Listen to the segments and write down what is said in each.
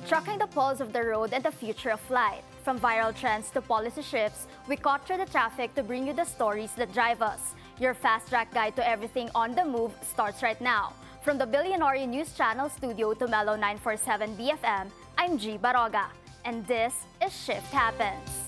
Tracking the pulse of the road and the future of flight. From viral trends to policy shifts, we cut through the traffic to bring you the stories that drive us. Your fast-track guide to everything on the move starts right now. From the Billionaire News Channel studio to Mellow 947 BFM, I'm G. Barroga, and this is Shift Happens.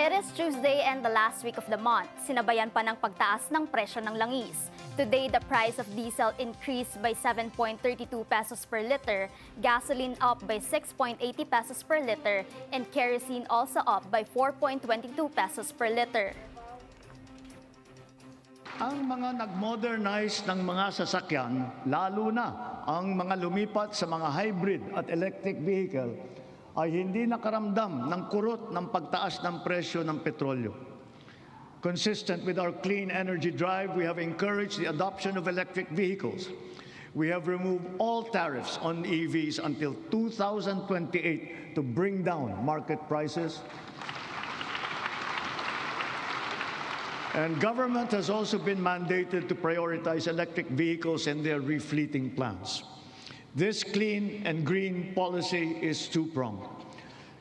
It is Tuesday and the last week of the month. Sinabayan pa ng pagtaas ng presyo ng langis. Today, the price of diesel increased by 7.32 pesos per liter, gasoline up by 6.80 pesos per liter, and kerosene also up by 4.22 pesos per liter. Ang mga nag-modernize ng mga sasakyan, lalo na ang mga lumipat sa mga hybrid at electric vehicle, ay hindi nakaramdam ng kurot ng pagtaas ng presyo ng petrolyo. Consistent with our clean energy drive, we have encouraged the adoption of electric vehicles. We have removed all tariffs on EVs until 2028 to bring down market prices. And government has also been mandated to prioritize electric vehicles in their refleeting plans. This clean and green policy is two-pronged.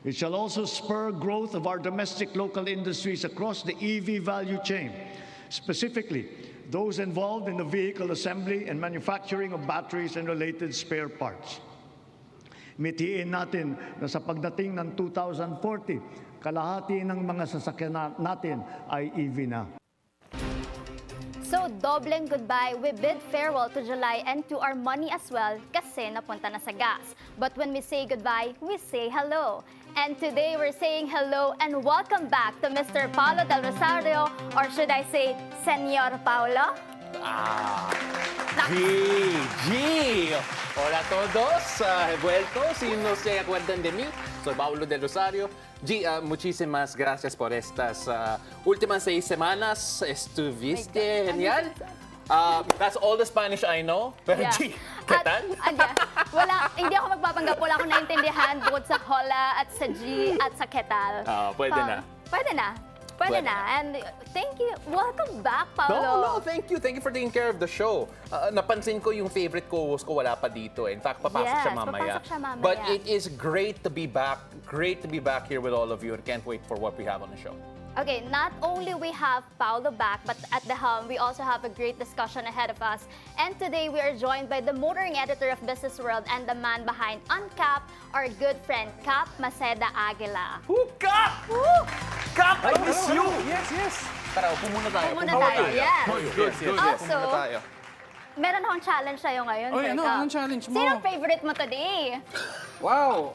It shall also spur growth of our domestic local industries across the EV value chain, specifically those involved in the vehicle assembly and manufacturing of batteries and related spare parts. Mitiin natin na sa pagdating ng 2040, kalahati ng mga sasakyan natin ay EV na. So, dobleng goodbye, we bid farewell to July and to our money as well kasi napunta na sa gas. But when we say goodbye, we say hello. And today we're saying hello and welcome back to Mr. Paolo del Rosario, or should I say, Senyor Paolo? G. Hola a todos, he vuelto, si no se acuerdan de mí, soy Paolo del Rosario. G, muchísimas gracias por estas últimas 6 semanas, estuviste genial. That's all the Spanish I know, pero Yeah. G, ¿qué tal? Hindi ako magpapanggap, wala akong naintindihan bukod sa hola at sa G at sa ketal. Pwede na. Pwede na. And thank you. Welcome back, Paolo. No, thank you. Thank you for taking care of the show. Napansin ko yung favorite co-host ko wala pa dito. In fact, papasok siya mamaya. But it is great to be back. Great to be back here with all of you. And can't wait for what we have on the show. Okay, not only we have Paolo back, but at the helm, we also have a great discussion ahead of us. And today, we are joined by the motoring editor of Business World and the man behind Uncap, our good friend, Cap Maceda Aguila. Cap! Cap, I miss you! Yes. Tara, upo muna tayo. Yes. Good. Also, Upo muna tayo. meron akong challenge sa'yo ngayon, Oh, Sir ano? Cap. Anong challenge mo? Sino favorite mo today? Wow!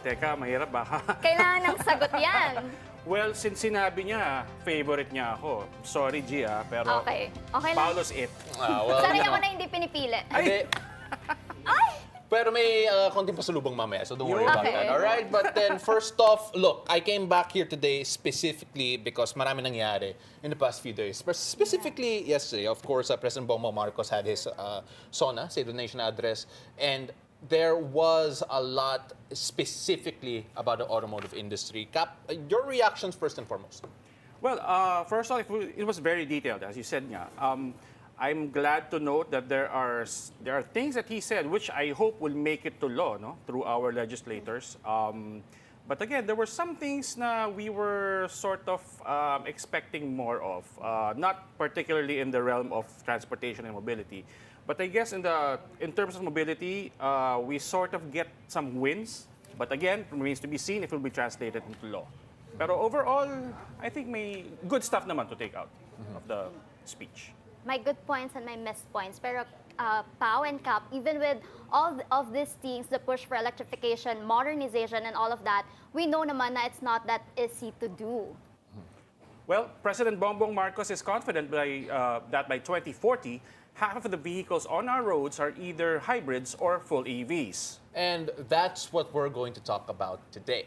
Teka, mahirap ba? Kailangan ng sagot yan. Well, since sinabi niya, favorite niya ako. Sorry, G, pero Okay lang. Paolo's it. Well, Sorry ako na hindi pinipili. Hindi. Pero may konting pasalubong mamaya, so don't worry about Okay. that. All right? But then, first off, look, I came back here today specifically because marami nangyari in the past few days. Specifically, yesterday, of course, President Bongbong Marcos had his SONA, State of the Nation address, and there was a lot specifically about the automotive industry. Cap, your reactions first and foremost. Well, first off, it was very detailed, as you said nga. I'm glad to note that there are things that he said which I hope will make it to law, no, through our legislators. But again, there were some things na we were sort of expecting more of, not particularly in the realm of transportation and mobility. But I guess in terms of mobility, we sort of get some wins. But again, it remains to be seen if it will be translated into law. Pero overall, I think may good stuff naman to take out of the speech. My good points and my missed points. Pero Pao and Cap, even with all of these things, the push for electrification, modernization, and all of that, we know naman na it's not that easy to do. Well, President Bongbong Marcos is confident that by 2040, half of the vehicles on our roads are either hybrids or full EVs. And that's what we're going to talk about today.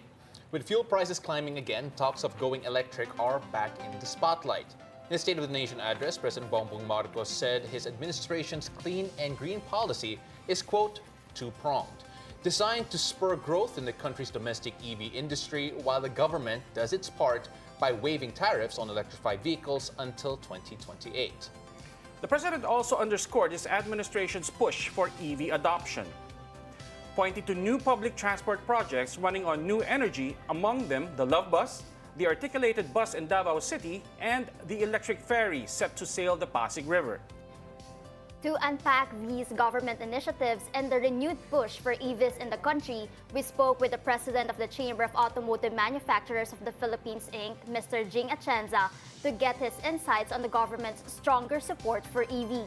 With fuel prices climbing again, talks of going electric are back in the spotlight. In his State of the Nation address, President Bongbong Marcos said his administration's clean and green policy is, quote, two-pronged. designed to spur growth in the country's domestic EV industry while the government does its part by waiving tariffs on electrified vehicles until 2028. The president also underscored his administration's push for EV adoption, pointing to new public transport projects running on new energy, among them the Love Bus, the articulated bus in Davao City, and the electric ferry set to sail the Pasig River. To unpack these government initiatives and the renewed push for EVs in the country, we spoke with the president of the Chamber of Automotive Manufacturers of the Philippines, Inc., Mr. Jing Atienza, to get his insights on the government's stronger support for EVs.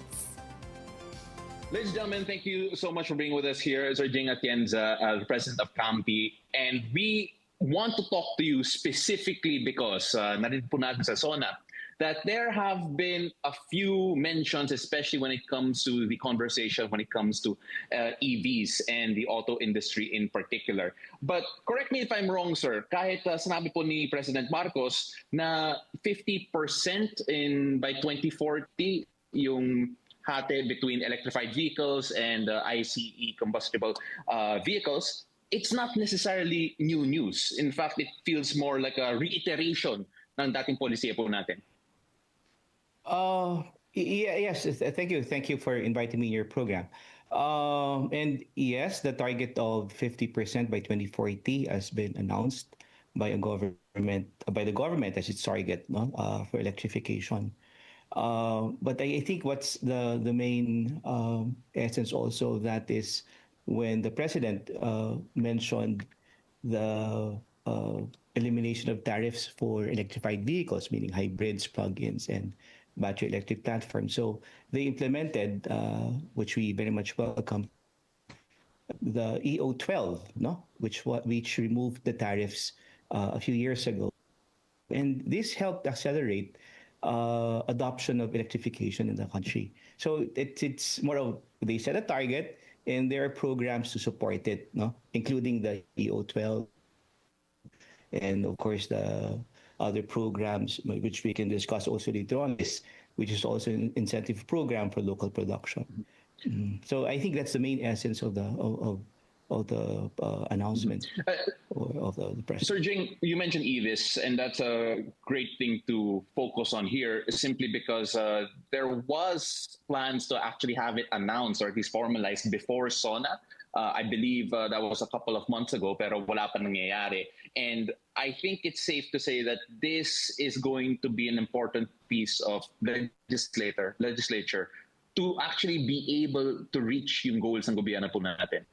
Ladies and gentlemen, thank you so much for being with us here. Sir Jing Atienza, the president of CAMPI. And we want to talk to you specifically because narinig po natin sa SONA that there have been a few mentions, especially when it comes to the conversation, when it comes to EVs and the auto industry in particular. But correct me if I'm wrong, sir, kahit sinabi po ni President Marcos na 50% by 2040 yung hati between electrified vehicles and ICE combustible vehicles, it's not necessarily new news. In fact, it feels more like a reiteration ng dating polisiya po natin. Yes, thank you. Thank you for inviting me in your program. And yes, the target of 50% by 2040 has been announced by the government as its target, no, for electrification. But I think what's the main essence also of that is when the president mentioned the elimination of tariffs for electrified vehicles, meaning hybrids, plug-ins, and battery electric platforms. So they implemented, which we very much welcome, the EO12, no, which removed the tariffs a few years ago, and this helped accelerate adoption of electrification in the country. So it's more of they set a target, and there are programs to support it, no, including the EO12, and of course the other programs which we can discuss also later on, which is also an incentive program for local production. So I think that's the main essence of the announcement of the president. Sir Jing, you mentioned EVs, and that's a great thing to focus on here, simply because there was plans to actually have it announced or at least formalized before SONA. I believe that was a couple of months ago, pero wala pa nangyayari. And I think it's safe to say that this is going to be an important piece of legislature to actually be able to reach yung goals ng gobyerno po natin.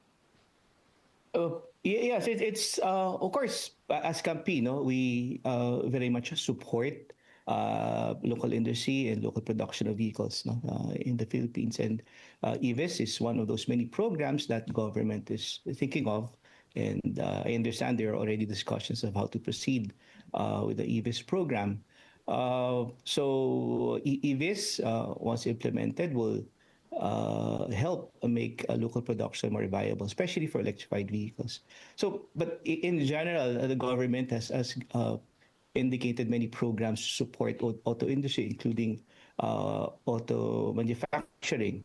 Yes, it's of course, as CAMPI, no, we very much support local industry and local production of vehicles, no, in the Philippines. And EVs is one of those many programs that government is thinking of. And I understand there are already discussions of how to proceed with the EVs program. So EVs, once implemented, will help make local production more viable, especially for electrified vehicles. So, but in general, the government has indicated many programs to support auto industry, including auto manufacturing.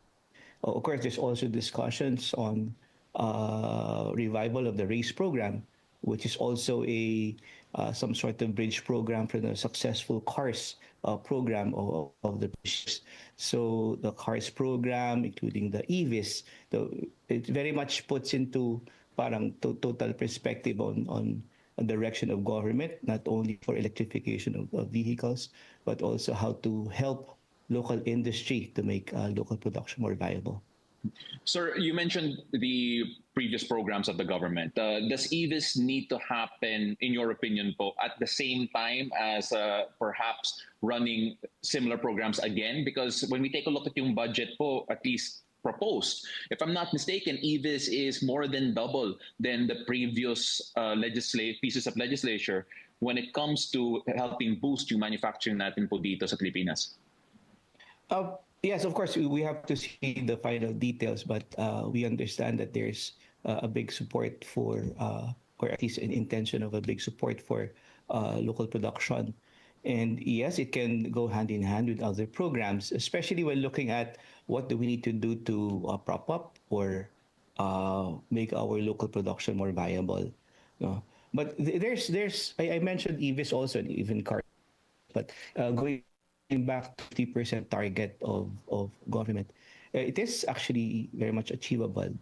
Of course, there's also discussions on revival of the RACE program, which is also some sort of bridge program for the successful CARS program of the British. So the CARS program, including the EVs, it very much puts into parang total perspective on a direction of government, not only for electrification of vehicles, but also how to help local industry to make local production more viable. Sir, you mentioned the previous programs of the government. Does EVs need to happen, in your opinion, po, at the same time as perhaps running similar programs again? Because when we take a look at yung budget po, at least proposed, if I'm not mistaken, EVs is more than double than the previous pieces of legislature when it comes to helping boost yung manufacturing natin po dito sa Pilipinas. Yes, of course, we have to see the final details, but we understand that there's a big support for, or at least an intention of a big support for local production. And yes, it can go hand in hand with other programs, especially when looking at what do we need to do to prop up or make our local production more viable. No? But there's I mentioned EVs also and even cars, but going back to 50% target of government, it is actually very much achievable.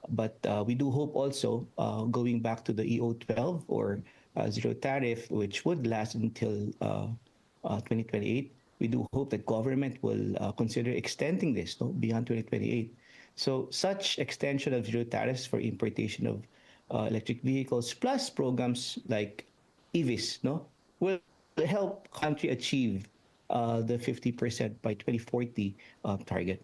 But we do hope also going back to the EO12 or zero tariff, which would last until 2028. We do hope that government will consider extending this no, beyond 2028. So such extension of zero tariffs for importation of electric vehicles plus programs like EVs no, will help country achieve the 50% by 2040 target.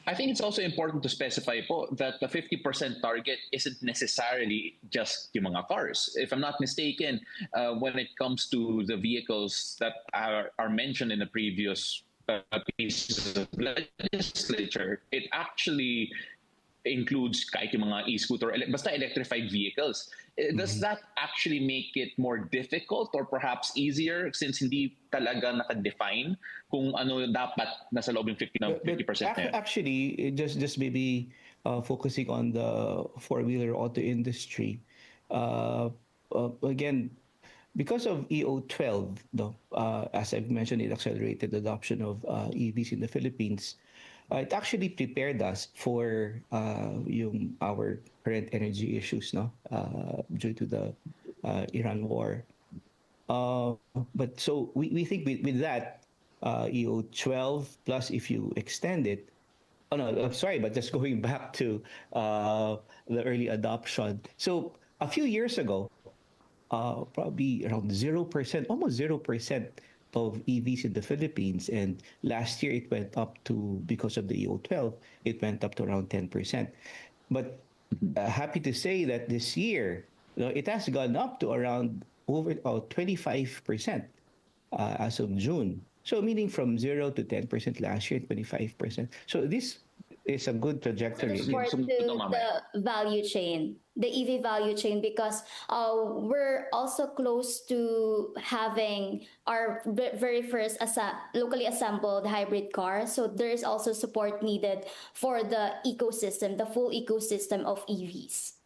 I think it's also important to specify po that the 50% target isn't necessarily just yung mga cars. If I'm not mistaken, when it comes to the vehicles that are mentioned in the previous pieces of legislature, it actually includes kahit yung mga e-scooter, basta electrified vehicles. Does that actually make it more difficult or perhaps easier since hindi talaga nakadefine kung ano dapat nasa loob yung 50% na yun? Actually, just maybe focusing on the four-wheeler auto industry, again, because of EO12, no, as I've mentioned, it accelerated the adoption of EVs in the Philippines. It actually prepared us for our current energy issues, no, due to the Iran war. But so we think with that EO12 plus if you extend it, oh no, I'm sorry, but just going back to the early adoption. So a few years ago, probably around 0%, almost 0% of EVs in the Philippines. And last year it went up to, because of the EO12, it went up to around 10%. But happy to say that this year, it has gone up to around over 25% as of June. So meaning from 0 to 10% last year, 25%. So this is a good trajectory. Support to the value chain, the EV value chain, because we're also close to having our very first locally assembled hybrid car. So there is also support needed for the ecosystem, the full ecosystem of EVs.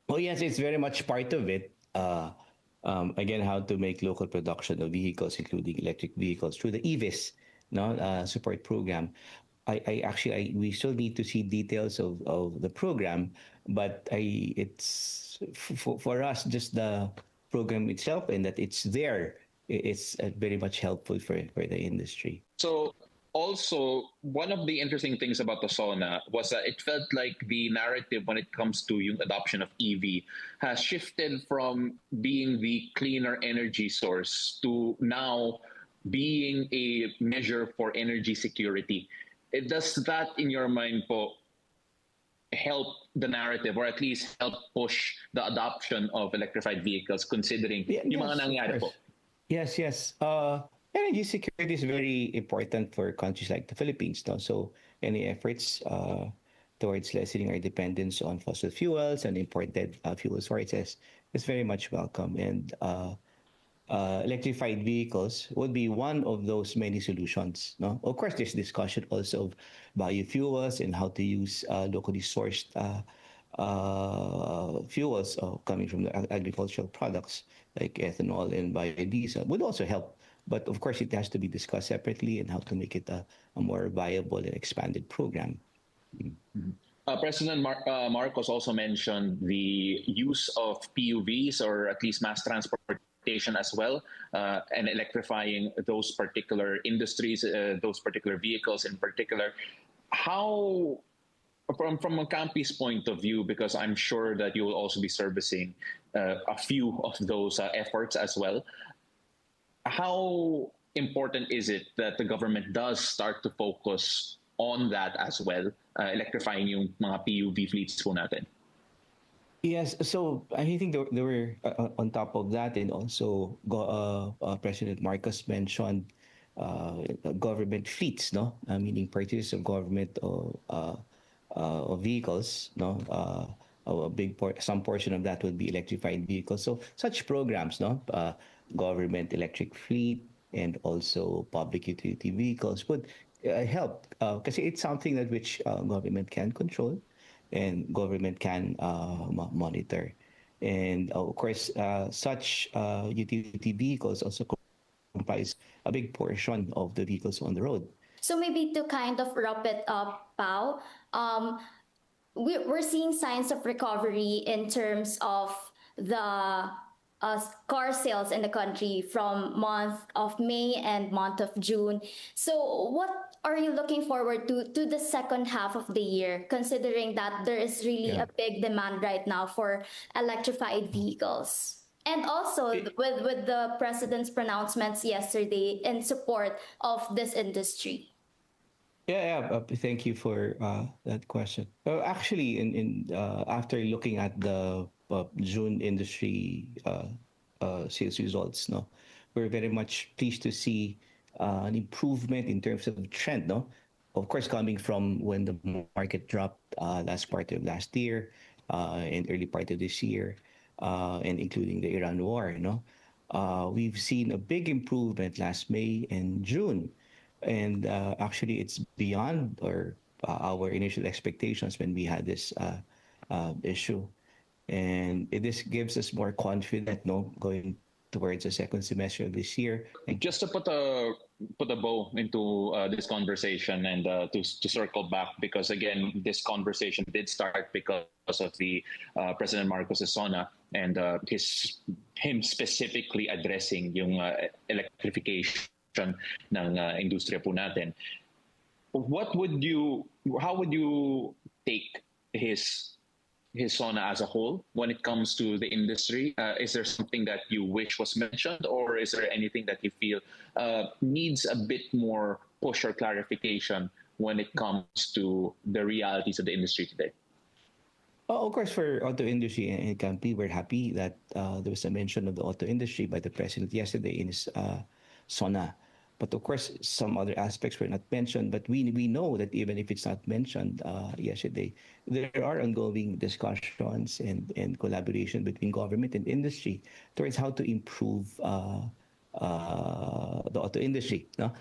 Oh yes, it's very much part of it. Again, how to make local production of vehicles, including electric vehicles, through the EVIS support program. We still need to see details of the program, but it's for us just the program itself and that it's there. It's very much helpful for the industry. So also, one of the interesting things about the SONA was that it felt like the narrative when it comes to yung adoption of EV has shifted from being the cleaner energy source to now being a measure for energy security. Does that, in your mind po, help the narrative or at least help push the adoption of electrified vehicles considering yung mga nangyari po? Yes. Energy security is very important for countries like the Philippines. No? So any efforts towards lessening our dependence on fossil fuels and imported fuel sources is very much welcome. And electrified vehicles would be one of those many solutions. No? Of course, there's discussion also of biofuels and how to use locally sourced fuels coming from the agricultural products like ethanol and biodiesel would also help. But of course, it has to be discussed separately and how to make it a more viable and expanded program. President Marcos also mentioned the use of PUVs or at least mass transportation as well, and electrifying those particular industries, those particular vehicles in particular. How, from a CAMPI's point of view, because I'm sure that you will also be servicing a few of those efforts as well, how important is it that the government does start to focus on that as well, electrifying yung mga PUV fleets po natin? Yes, so I think there were on top of that, and also President Marcos mentioned government fleets, no, meaning purchase of government of vehicles, no. Some portion of that would be electrified vehicles. So such programs, no, government electric fleet and also public utility vehicles would help because it's something that which government can control. and government can monitor. And of course, such utility vehicles also comprise a big portion of the vehicles on the road. So maybe to kind of wrap it up, Pao, we're seeing signs of recovery in terms of the car sales in the country from month of May and month of June. So what are you looking forward to the second half of the year, considering that there is really a big demand right now for electrified vehicles? And also with the president's pronouncements yesterday in support of this industry. Thank you for that question. Actually, in after looking at the June industry sales results, no, we're very much pleased to see an improvement in terms of trend, no. Of course, coming from when the market dropped last part of last year and early part of this year, and including the Iran war, we've seen a big improvement last May and June. And actually, it's beyond our initial expectations when we had this issue, and this gives us more confidence, going towards the second semester of this year. Just to put a bow into this conversation and to circle back, because again, this conversation did start because of the President Marcos' SONA and him specifically addressing yung electrification ng industriya po natin. How would you take his SONA as a whole when it comes to the industry? Is there something that you wish was mentioned, or is there anything that you feel needs a bit more push or clarification when it comes to the realities of the industry today? Of course, for auto industry and CAMPI, we're happy that there was a mention of the auto industry by the president yesterday in his SONA. But of course, some other aspects were not mentioned. But we know that even if it's not mentioned yesterday, there are ongoing discussions and collaboration between government and industry towards how to improve the auto industry. No?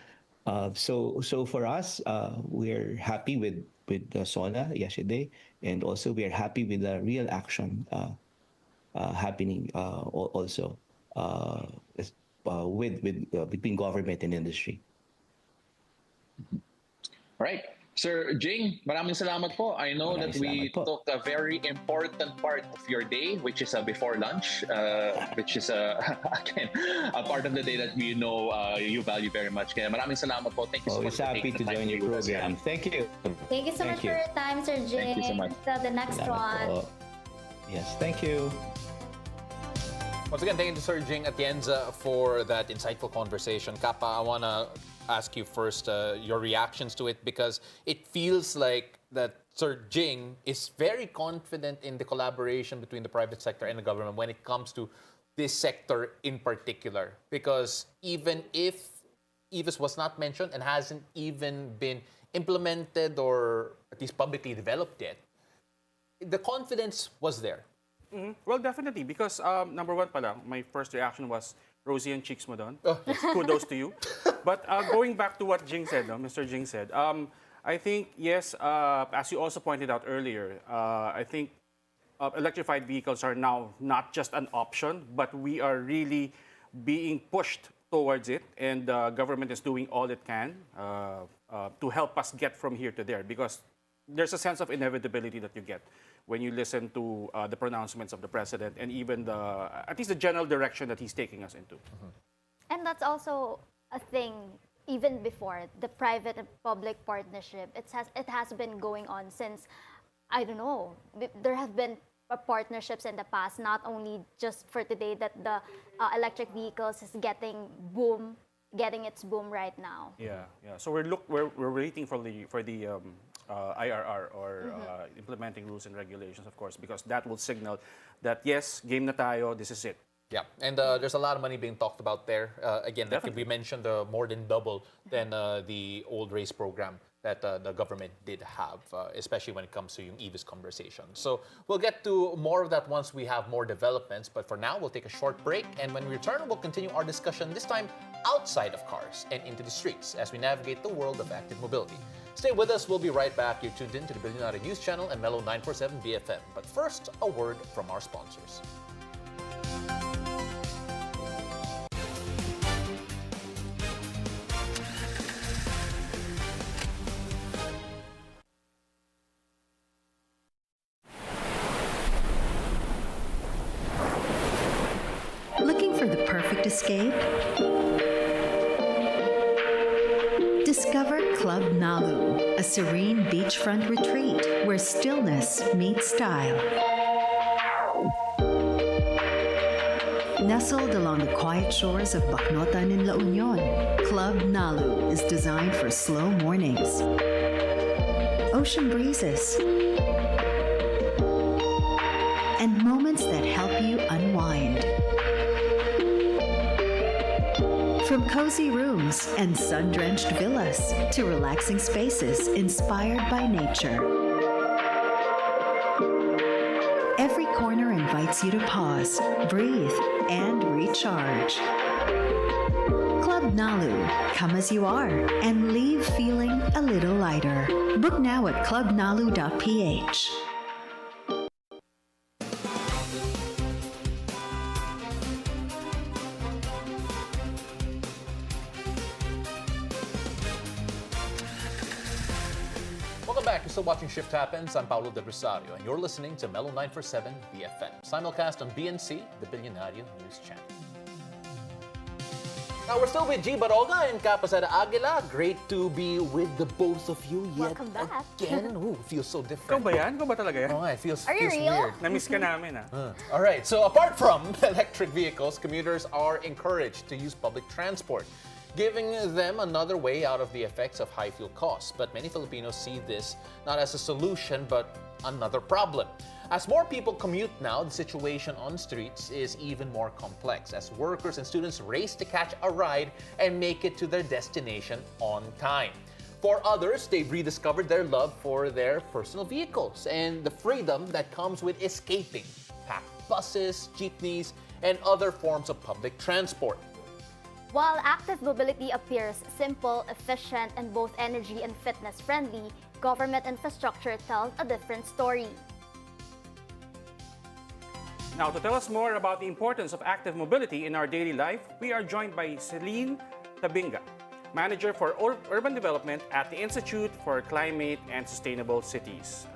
So for us, we're happy with the SONA yesterday, and also we are happy with the real action happening also. Between government and industry. All right. Sir Jing, maraming salamat po. I know that we took a very important part of your day, which is before lunch, which is again a part of the day that we know you value very much. Kaya maraming salamat po. Thank you so much. Always happy to join your program. Thank you. Thank you so much for your time, Sir Jing. Thank you so much. Till the next one. Yes, thank you. Once again, thank you to Sir Jing Atienza for that insightful conversation. Kappa, I want to ask you first your reactions to it, because it feels like that Sir Jing is very confident in the collaboration between the private sector and the government when it comes to this sector in particular. Because even if EVIS was not mentioned and hasn't even been implemented or at least publicly developed yet, the confidence was there. Mm-hmm. Well, definitely, because number one pala, my first reaction was rosy and cheeks mo doon. Kudos to you. But going back to what Jing said, Mr. Jing said, I think, yes, as you also pointed out earlier, I think electrified vehicles are now not just an option, but we are really being pushed towards it, and the government is doing all it can to help us get from here to there, because there's a sense of inevitability that you get when you listen to the pronouncements of the president and even at least the general direction that he's taking us into. Mm-hmm. And that's also a thing, even before the private and public partnership. It has been going on since, I don't know, there have been partnerships in the past, not only just for today that the electric vehicles is getting its boom right now. Yeah. So we're waiting for the IRR or implementing rules and regulations, of course, because that will signal that yes, game na tayo, this is it. Yeah, and there's a lot of money being talked about there. Again, that could be mentioned more than double than the old race program that the government did have, especially when it comes to yung EVIS conversation. So we'll get to more of that once we have more developments. But for now, we'll take a short break. And when we return, we'll continue our discussion, this time outside of cars and into the streets as we navigate the world of active mobility. Stay with us. We'll be right back. You're tuned in to the Billionaire News Channel and Mellow 947 BFM. But first, a word from our sponsors. Looking for the perfect escape? Discover Club Nalu, a serene beachfront retreat where stillness meets style. Nestled along the quiet shores of Bacnotan in La Union, Club Nalu is designed for slow mornings, ocean breezes, and moments that help you unwind. From cozy rooms and sun-drenched villas to relaxing spaces inspired by nature. Every corner invites you to pause, breathe, and recharge. Club Nalu, come as you are and leave feeling a little lighter. Book now at clubnalu.ph. Welcome back. You're still watching Shift Happens. I'm Paolo de Rosario, and you're listening to Mellow 947 BFM, simulcast on BNC, the Billionaire News Channel. Now, we're still with G. Barroga and Maceda Aguila. Great to be with the both of you yet Welcome back. again. Ooh, feels so Ikaw different. ba yan? Ikaw ba talaga yan? Oh, it feels Are you real? weird. Na-miss ka namin, All right, so apart from electric vehicles, commuters are encouraged to use public transport, giving them another way out of the effects of high fuel costs. But many Filipinos see this not as a solution, but another problem. As more people commute now, the situation on streets is even more complex as workers and students race to catch a ride and make it to their destination on time. For others, they've rediscovered their love for their personal vehicles and the freedom that comes with escaping packed buses, jeepneys, and other forms of public transport. While active mobility appears simple, efficient, and both energy and fitness friendly, government infrastructure tells a different story. Now, to tell us more about the importance of active mobility in our daily life, we are joined by Celine Tabinga, Manager for Urban Development at the Institute for Climate and Sustainable Cities.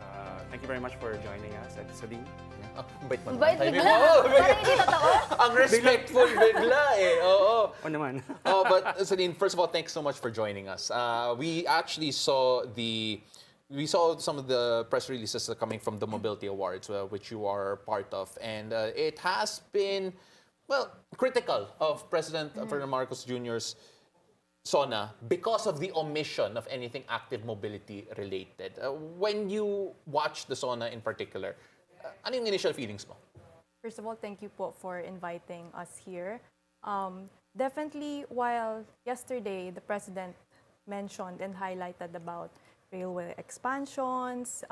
Thank you very much for joining us, Celine. Bait mo Bait naman. bigla. Parang hindi totoo. Ang respectful bigla eh. Oo. O naman. But Celine, first of all, thanks so much for joining us. We actually saw some of the press releases coming from the Mobility Awards, which you are part of, and it has been, well, critical of President Ferdinand Marcos Jr.'s SONA because of the omission of anything active mobility related. When you watch the SONA in particular, ano yung initial feelings mo? First of all, thank you po for inviting us here. Definitely, while yesterday the President mentioned and highlighted about railway expansions,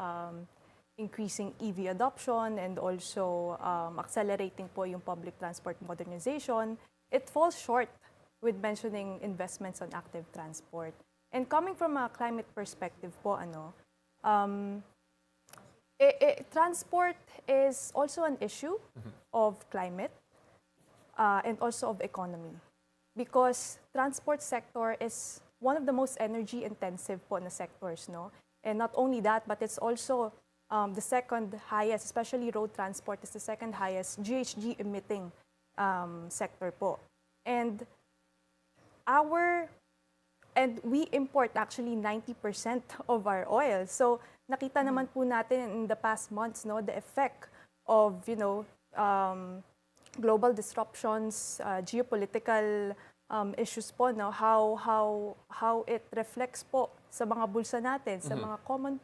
increasing EV adoption, and also accelerating po yung public transport modernization, it falls short with mentioning investments on active transport. And coming from a climate perspective po, transport is also an issue of climate and also of economy, because transport sector is one of the most energy intensive po na sectors, no? And not only that, but it's also the second highest, especially road transport, is the second highest GHG emitting sector po. And we import actually 90% of our oil. So nakita naman po natin in the past months, no, the effect of, global disruptions, geopolitical issues po, no, how it reflects po sa mga bulsa natin, sa mga common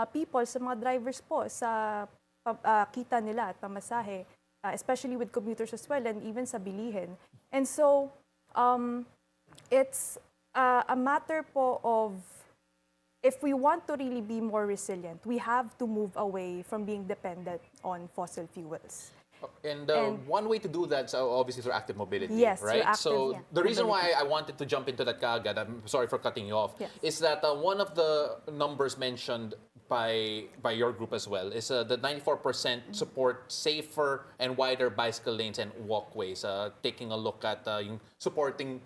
people, sa mga drivers po, sa kita nila at pamasahe, especially with commuters as well, and even sa bilihin. And so, it's a matter po of, if we want to really be more resilient, we have to move away from being dependent on fossil fuels. And one way to do that is obviously through active mobility, Yes, through right? active So the reason mobility. why I wanted to jump into that kaagad, I'm sorry for cutting you off, Yes. is that one of the numbers mentioned by your group as well is the 94% support safer and wider bicycle lanes and walkways, taking a look at yung supporting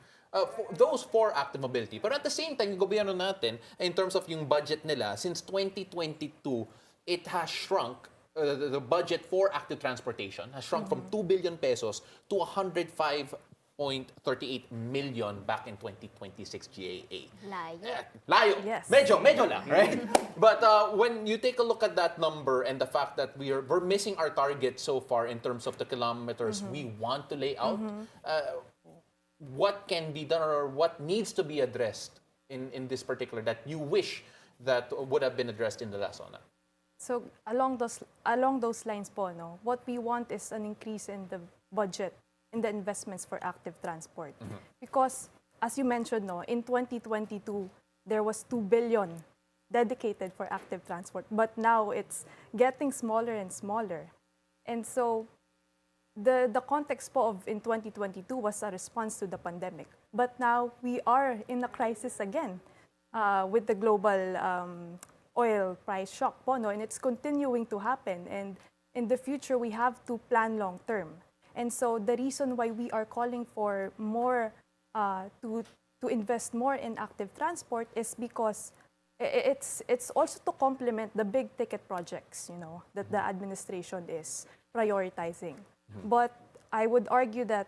those for active mobility. But at the same time, yung gobyerno natin, in terms of yung budget nila, since 2022, it has shrunk. The budget for active transportation has shrunk from 2 billion pesos to 105.38 million back in 2026 GAA. Layo. Layo. Yes. Medyo lang, right? But when you take a look at that number and the fact that we're missing our target so far in terms of the kilometers we want to lay out, what can be done or what needs to be addressed in this particular that you wish that would have been addressed in the last SONA? So along those lines po, no, what we want is an increase in the budget, in the investments for active transport. Because as you mentioned, no, in 2022, there was 2 billion dedicated for active transport. But now it's getting smaller and smaller. And so the context po of in 2022 was a response to the pandemic. But now we are in a crisis again with the global oil price shock po, no? And it's continuing to happen. And in the future, we have to plan long term. And so the reason why we are calling for more to invest more in active transport is because it's also to complement the big ticket projects, you know, that the administration is prioritizing. But I would argue that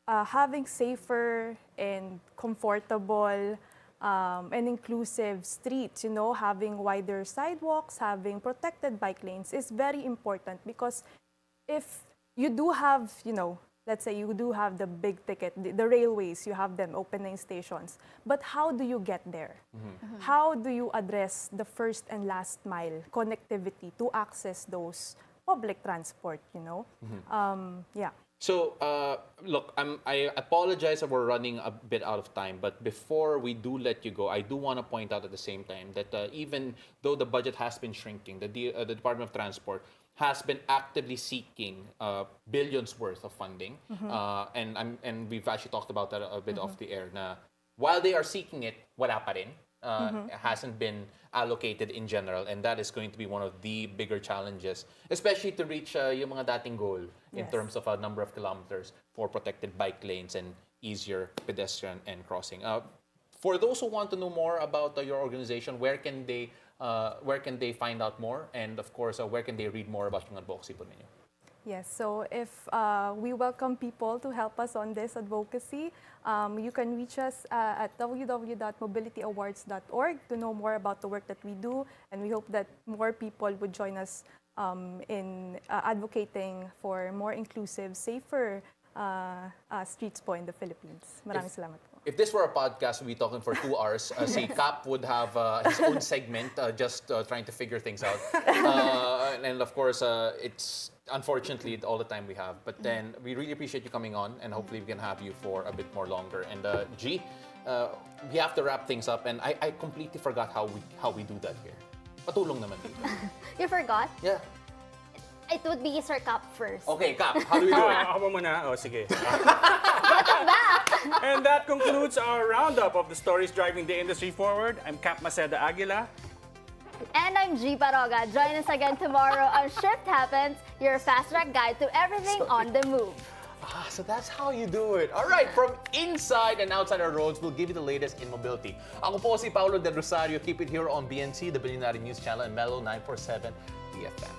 having safer and comfortable and inclusive streets, you know, having wider sidewalks, having protected bike lanes is very important, because if you do have, you know, let's say you do have the big ticket, the railways, you have them opening stations, but how do you get there? How do you address the first and last mile connectivity to access those public transport, you know? Yeah. So, look, I apologize if we're running a bit out of time, but before we do let you go, I do want to point out at the same time that even though the budget has been shrinking, the Department of Transport has been actively seeking billions worth of funding, and we've actually talked about that a bit off the air. Na while they are seeking it, wala pa rin. It hasn't been allocated in general, and that is going to be one of the bigger challenges, especially to reach yung mga dating goal in terms of a number of kilometers for protected bike lanes and easier pedestrian and crossing. For those who want to know more about your organization, where can they find out more, and of course, where can they read more about yung advocacy po ninyo? Yes, so if we welcome people to help us on this advocacy, you can reach us at www.mobilityawards.org to know more about the work that we do, and we hope that more people would join us in advocating for more inclusive, safer streets po in the Philippines. Maraming salamat po. If this were a podcast, we'd be talking for 2 hours. Say, Cap would have his own segment, just trying to figure things out. And of course, it's unfortunately all the time we have. But then we really appreciate you coming on, and hopefully we can have you for a bit more longer. And G, we have to wrap things up, and I completely forgot how we do that here. Patulong naman dito. You forgot? Yeah. It would be Sir Cap first. Okay, Cap, how do we do it? Ako muna. Oh, sige. Welcome back! And that concludes our roundup of the stories driving the industry forward. I'm Cap Maceda Aguila. And I'm G. Barroga. Join us again tomorrow on Shift Happens, your fast track guide to everything on the move. So that's how you do it. All right, from inside and outside our roads, we'll give you the latest in mobility. Ako po si Paolo del Rosario. Keep it here on BNC, the Billionaire News Channel, and Mellow 947 BFM.